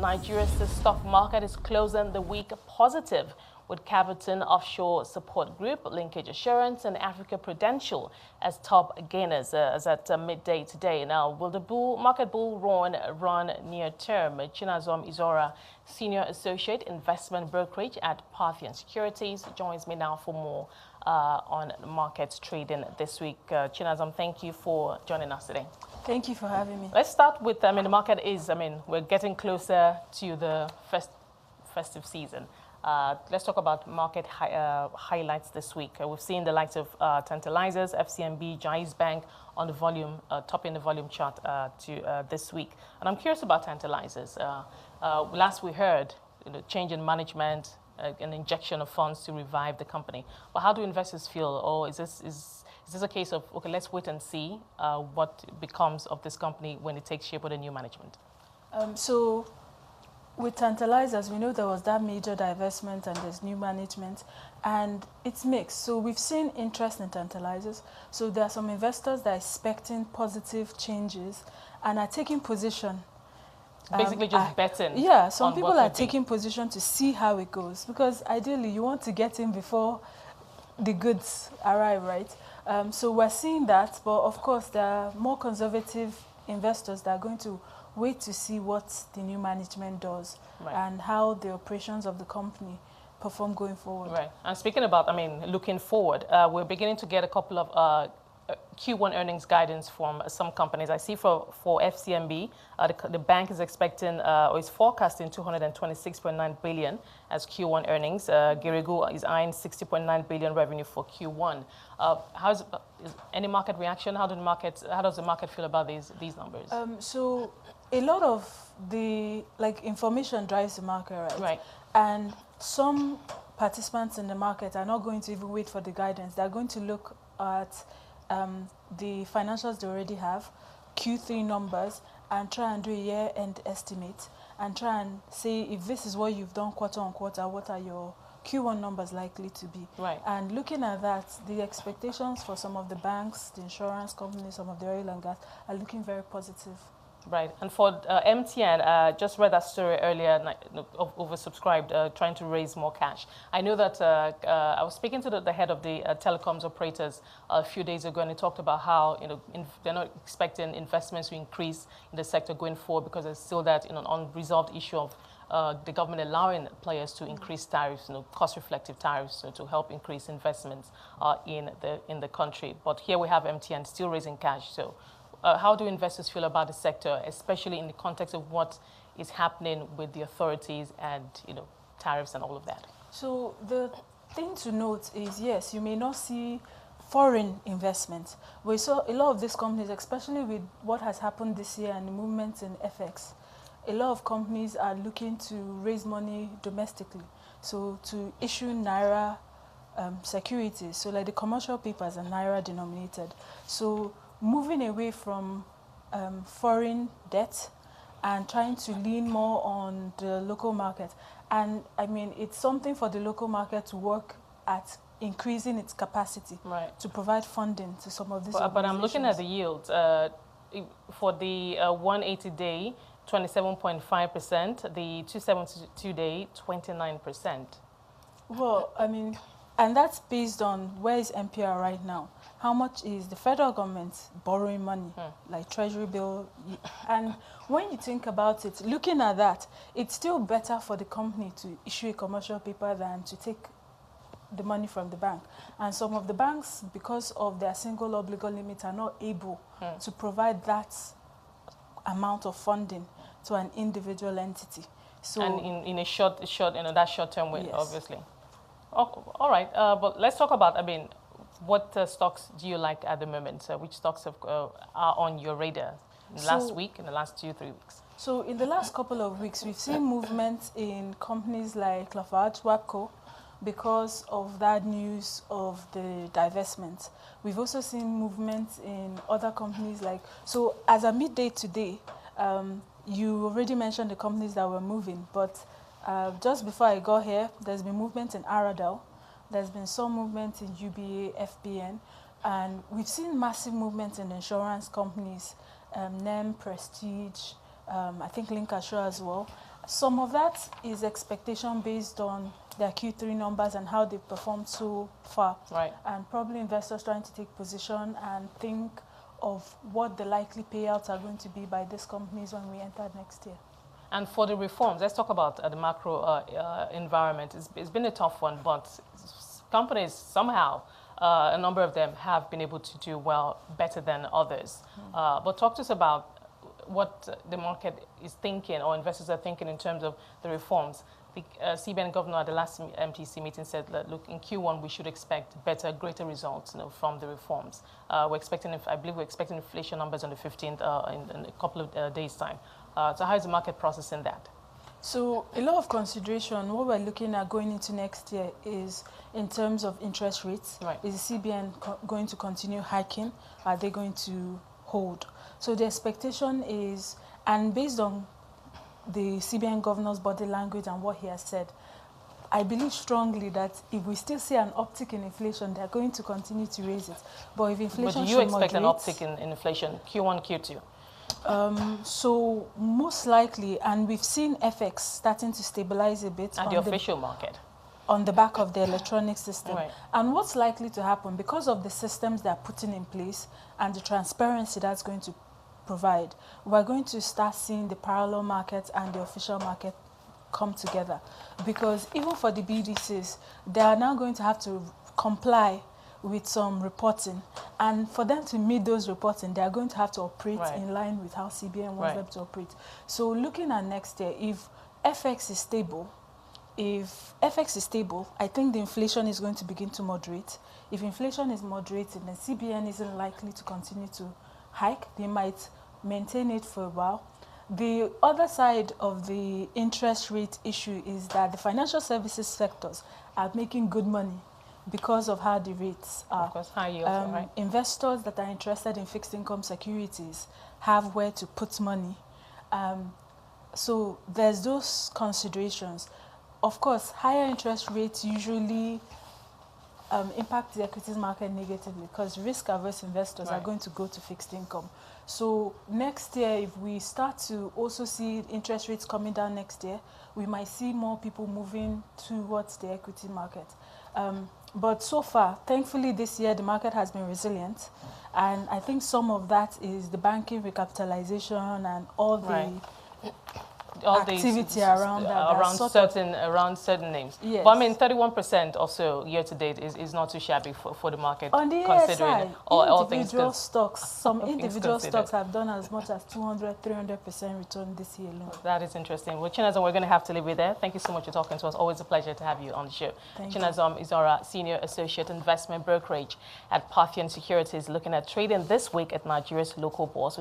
Nigeria's stock market is closing the week positive, with Caverton Offshore Support Group, Linkage Assurance, and Africa Prudential as top gainers as at midday today. Now, will the market bull run near term? Chinazom Izuora, Senior Associate Investment Brokerage at Parthian Securities, joins me now for more on markets trading this week. Chinazom, thank you for joining us today. Thank you for having me. Let's start with, the market is, we're getting closer to the festive season. Let's talk about market highlights this week. We've seen the likes of Tantalizers, FCMB, Jais Bank on the volume, topping the volume chart this week. And I'm curious about Tantalizers. Last we heard, change in management, an injection of funds to revive the company. But how do investors feel? Or is this a case of, okay, let's wait and see what becomes of this company when it takes shape with a new management? So with Tantalizers, we know there was that major divestment and there's new management, and it's mixed. So we've seen interest in Tantalizers. So there are some investors that are expecting positive changes and are taking position. Basically just betting. Yeah, some people are taking position to see how it goes, because ideally you want to get in before the goods arrive, right? So we're seeing that, but of course there are more conservative investors that are going to wait to see what the new management does, right, and how the operations of the company perform going forward. Right. And speaking about, looking forward, we're beginning to get a couple of Q1 earnings guidance from some companies. I see for FCMB, the bank is expecting or is forecasting 226.9 billion as Q1 earnings. Geregu is eyeing 60.9 billion revenue for Q1. Is any market reaction? How does the market feel about these numbers? So a lot of the information drives the market, right? Right. And some participants in the market are not going to even wait for the guidance. They're going to look at the financials they already have, Q3 numbers, and try and do a year-end estimate and try and say, if this is what you've done quarter on quarter, what are your Q1 numbers likely to be? Right. And looking at that, the expectations for some of the banks, the insurance companies, some of the oil and gas are looking very positive. Right. And for MTN, just read that story earlier, oversubscribed, trying to raise more cash. I know that I was speaking to the head of the telecoms operators a few days ago, and he talked about how they're not expecting investments to increase in the sector going forward because there's still that unresolved issue of the government allowing players to increase tariffs, cost-reflective tariffs, to help increase investments in the country. But here we have MTN still raising cash. So how do investors feel about the sector, especially in the context of what is happening with the authorities and tariffs and all of that? So the thing to note is, yes, you may not see foreign investments. We saw a lot of these companies, especially with what has happened this year and the movements in FX. A lot of companies are looking to raise money domestically, so to issue Naira securities. So like the commercial papers are Naira denominated. So moving away from foreign debt and trying to lean more on the local market. And it's something for the local market to work at increasing its capacity, right, to provide funding to some of these organizations. But I'm looking at the yields. For the 180-day, 27.5%, the 272-day, 29%. Well, and that's based on where is MPR right now. How much is the federal government borrowing money, like treasury bill? And when you think about it, looking at that, it's still better for the company to issue a commercial paper than to take the money from the bank. And some of the banks, because of their single obligor limit, are not able to provide that amount of funding to an individual entity. So, and in a short, that short-term way, yes, obviously. Oh, all right, but let's talk about, what stocks do you like at the moment? Which stocks are on your radar in the last week, in the last 2-3 weeks? So in the last couple of weeks, we've seen movement in companies like Lafarge, WAPCO, because of that news of the divestment. We've also seen movement in other companies so as a midday today, you already mentioned the companies that were moving, but just before I got here, there's been movement in Aradel, there's been some movement in UBA, FBN, and we've seen massive movement in insurance companies, NEM, Prestige, I think Linkage as well. Some of that is expectation based on their Q3 numbers and how they've performed so far. Right. And probably investors trying to take position and think of what the likely payouts are going to be by these companies when we enter next year. And for the reforms, let's talk about the macro environment. It's been a tough one, but companies somehow, a number of them have been able to do well, better than others. But talk to us about what the market is thinking or investors are thinking in terms of the reforms. The CBN governor at the last MTC meeting said that, look, in Q1 we should expect better, greater results, from the reforms. We're expecting, I believe we're expecting inflation numbers on the 15th in a couple of days' time. So how is the market processing that? So a lot of consideration, what we're looking at going into next year is in terms of interest rates. Right. Is the CBN going to continue hiking? Are they going to hold? So the expectation is, and based on the CBN governor's body language and what he has said, I believe strongly that if we still see an uptick in inflation, they're going to continue to raise it. But if inflation But do you expect an uptick in inflation, Q1, Q2? So most likely, and we've seen FX starting to stabilize a bit. At the official market? On the back of the electronic system. Right. And what's likely to happen, because of the systems they're putting in place and the transparency that's going to provide, we're going to start seeing the parallel market and the official market come together. Because even for the BDCs, they are now going to have to comply with some reporting. And for them to meet those reporting, they are going to have to operate in line with how CBN wants them to operate. So looking at next year, if FX is stable, I think the inflation is going to begin to moderate. If inflation is moderating, then CBN isn't likely to continue to hike. They might maintain it for a while. The other side of the interest rate issue is that the financial services sectors are making good money because of how the rates are. Of course, high yields, right? Investors that are interested in fixed income securities have where to put money. So there's those considerations. Of course, higher interest rates usually impact the equities market negatively because risk-averse investors are going to go to fixed income. So next year, if we start to also see interest rates coming down next year, we might see more people moving towards the equity market. But so far, thankfully this year, the market has been resilient. And I think some of that is the banking recapitalization and all the activity around that. Around certain names. Yes. But I mean, 31% or so year to date is not too shabby for the market. On the considering side, all things individual stocks, some things individual considered. stocks have done as much as 200-300% return this year alone. That is interesting. Well, Chinazom, we're going to have to leave it there. Thank you so much for talking to us. Always a pleasure to have you on the show. Chinazom Izuora, Senior Associate Investment Brokerage at Parthian Securities, looking at trading this week at Nigeria's local bourse.